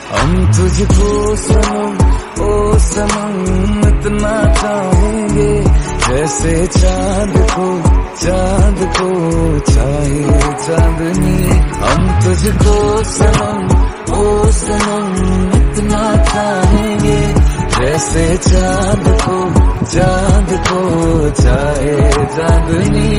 हम तुझको सनम ओ सनम इतना चाहेंगे जैसे चांद को चाहे चांदनी। हम तुझको सनम ओ सनम इतना चाहेंगे जैसे चांद को चाहे चांदनी।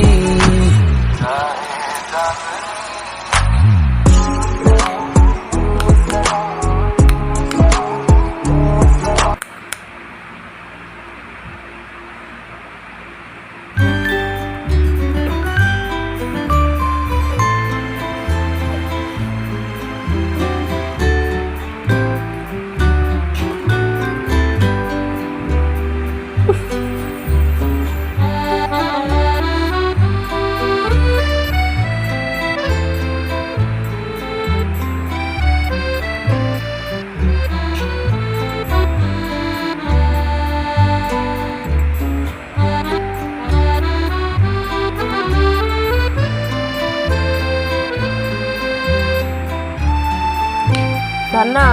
धन्ना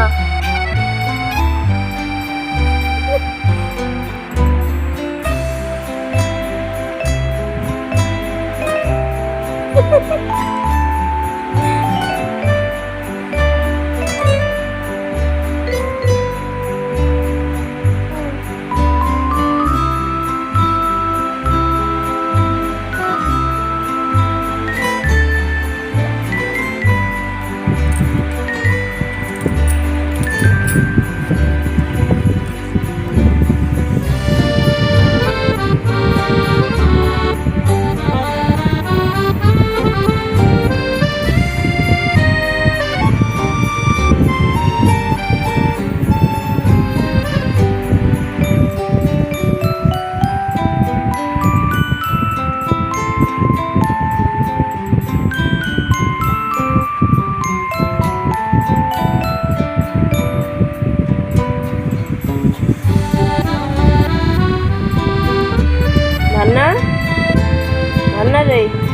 धन्ना धन्ना रे।